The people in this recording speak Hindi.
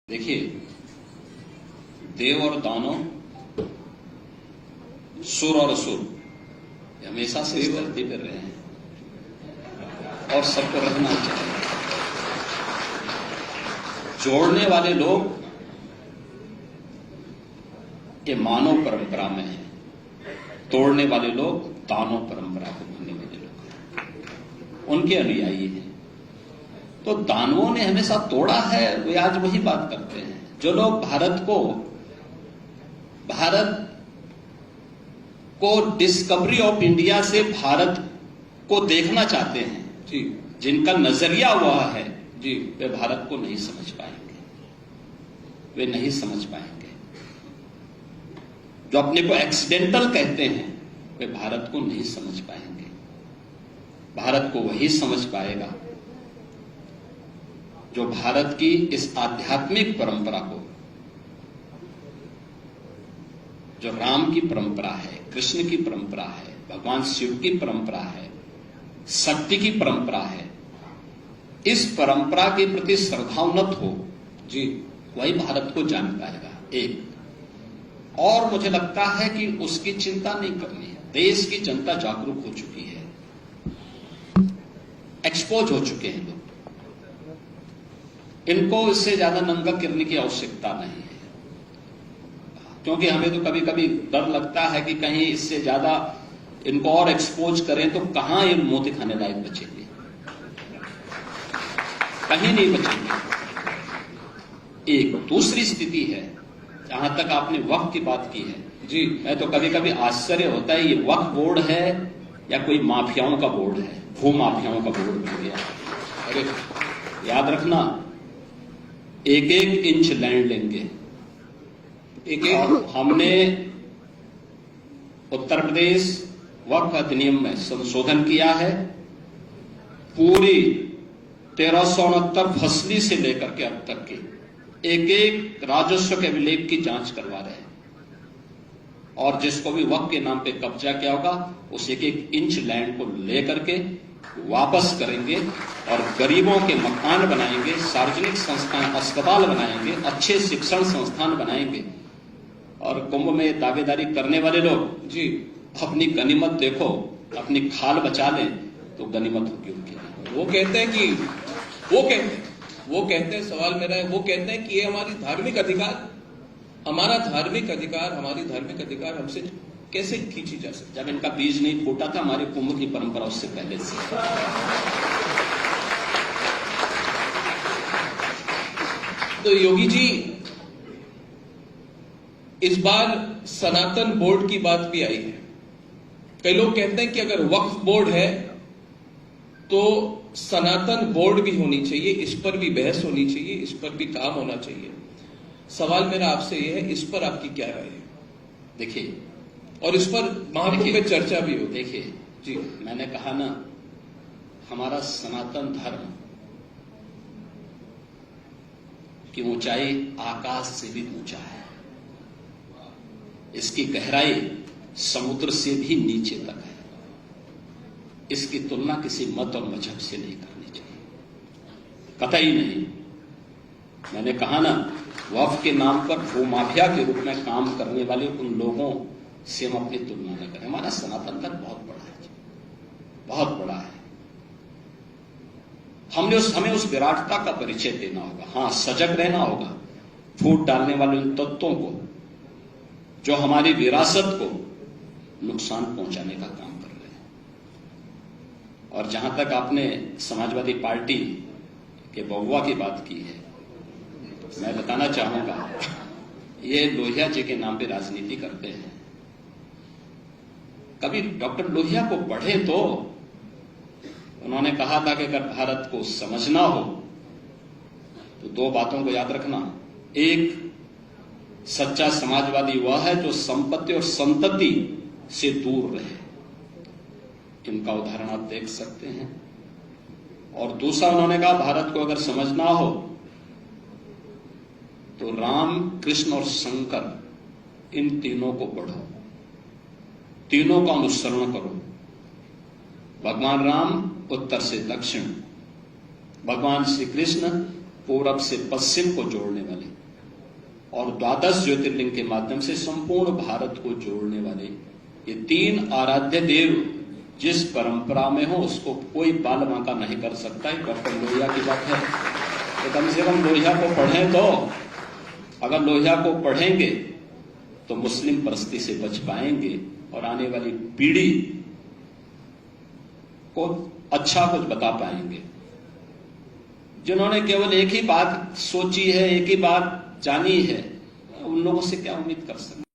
देखिए, देव और दानव, सुर और असुर हमेशा से इस धरती पर रहे हैं और सबको रखना चाहिए। जोड़ने वाले लोग ये मानव परंपरा में है, तोड़ने वाले लोग दानव परंपरा को मानने वाले लोग हैं, उनके अनुयायी हैं। तो दानवों ने हमेशा तोड़ा है, वे आज वही बात करते हैं। जो लोग भारत को डिस्कवरी ऑफ इंडिया से भारत को देखना चाहते हैं जी, जिनका नजरिया हुआ है जी, वे भारत को नहीं समझ पाएंगे, वे नहीं समझ पाएंगे। जो अपने को एक्सीडेंटल कहते हैं, वे भारत को नहीं समझ पाएंगे। भारत को वही समझ पाएगा जो भारत की इस आध्यात्मिक परंपरा को, जो राम की परंपरा है, कृष्ण की परंपरा है, भगवान शिव की परंपरा है, शक्ति की परंपरा है, इस परंपरा के प्रति श्रद्धाउन्नत हो जी, वही भारत को जान पाएगा। एक और मुझे लगता है कि उसकी चिंता नहीं करनी है। देश की जनता जागरूक हो चुकी है, एक्सपोज हो चुके हैं लोग, इनको इससे ज्यादा नंगा करने की आवश्यकता नहीं है। क्योंकि हमें तो कभी कभी डर लगता है कि कहीं इससे ज्यादा इनको और एक्सपोज करें तो कहां ये मोती खाने लायक बचेंगे, कहीं नहीं बचेंगे। एक दूसरी स्थिति है, जहां तक आपने वक्फ की बात की है जी, मैं तो कभी कभी आश्चर्य होता है, ये वक्फ बोर्ड है या कोई माफियाओं का बोर्ड है, भू माफियाओं का बोर्ड बन गया। अरे याद रखना, एक एक इंच लैंड लेंगे। हमने उत्तर प्रदेश वक्फ अधिनियम में संशोधन किया है, पूरी 1369 फसली से लेकर के अब तक की एक एक राजस्व के अभिलेख की जांच करवा रहे हैं, और जिसको भी वक्फ के नाम पे कब्जा किया होगा उस एक एक इंच लैंड को लेकर के वापस करेंगे और गरीबों के मकान बनाएंगे, सार्वजनिक संस्थान, अस्पताल बनाएंगे, अच्छे शिक्षण संस्थान बनाएंगे। और कुंभ में दावेदारी करने वाले लोग जी, अपनी गनीमत देखो, अपनी खाल बचा लें तो गनीमत होगी उनकी। वो कहते हैं कि वो कहते हैं सवाल मेरा है, वो कहते हैं कि ये हमारी धार्मिक अधिकार, हमारा धार्मिक अधिकार, हमारी धार्मिक अधिकार हमसे कैसे खींची जा सकती। जब इनका बीज नहीं फूटा था, हमारे कुंभ की परंपरा उससे पहले से। तो योगी जी, इस बार सनातन बोर्ड की बात भी आई है। कई लोग कहते हैं कि अगर वक्फ बोर्ड है तो सनातन बोर्ड भी होनी चाहिए, इस पर भी बहस होनी चाहिए, इस पर भी काम होना चाहिए। सवाल मेरा आपसे यह है, इस पर आपकी क्या राय है? देखिए, और इस पर महाकुंभ में चर्चा भी हो। देखिए जी, मैंने कहा ना, हमारा सनातन धर्म की ऊंचाई आकाश से भी ऊंचा है, इसकी गहराई समुद्र से भी नीचे तक है। इसकी तुलना किसी मत और मजहब से नहीं करनी चाहिए, कतई नहीं। मैंने कहा ना, वक्फ के नाम पर भूमाफिया के रूप में काम करने वाले उन लोगों से हम अपनी तुलना न करें। हमारा सनातन धर्म बहुत बड़ा है, बहुत बड़ा है। हमें उस विराटता का परिचय देना होगा। हाँ, सजग रहना होगा, फूट डालने वाले उन तत्वों को जो हमारी विरासत को नुकसान पहुंचाने का काम कर रहे हैं। और जहां तक आपने समाजवादी पार्टी के बउआ की बात की है, मैं बताना चाहूंगा, ये लोहिया जी के नाम पे राजनीति करते हैं। कभी डॉक्टर लोहिया को पढ़े तो उन्होंने कहा था कि अगर भारत को समझना हो तो दो बातों को याद रखना। एक, सच्चा समाजवादी वह है जो संपत्ति और संतति से दूर रहे, इनका उदाहरण आप देख सकते हैं। और दूसरा उन्होंने कहा, भारत को अगर समझना हो तो राम, कृष्ण और शंकर, इन तीनों को पढ़ो, तीनों का अनुसरण करो। भगवान राम उत्तर से दक्षिण, भगवान श्री कृष्ण पूरब से पश्चिम को जोड़ने वाले, और 12 ज्योतिर्लिंग के माध्यम से संपूर्ण भारत को जोड़ने वाले ये 3 आराध्य देव जिस परंपरा में हो उसको कोई बाल बांका नहीं कर सकता। है डॉक्टर लोहिया की बात है, तो कम से कम लोहिया को पढ़ें। तो अगर लोहिया को पढ़ेंगे तो मुस्लिम परस्ती से बच पाएंगे और आने वाली पीढ़ी को अच्छा कुछ बता पाएंगे। जिन्होंने केवल एक ही बात सोची है, एक ही बात जानी है, उन लोगों से क्या उम्मीद कर सकते हैं।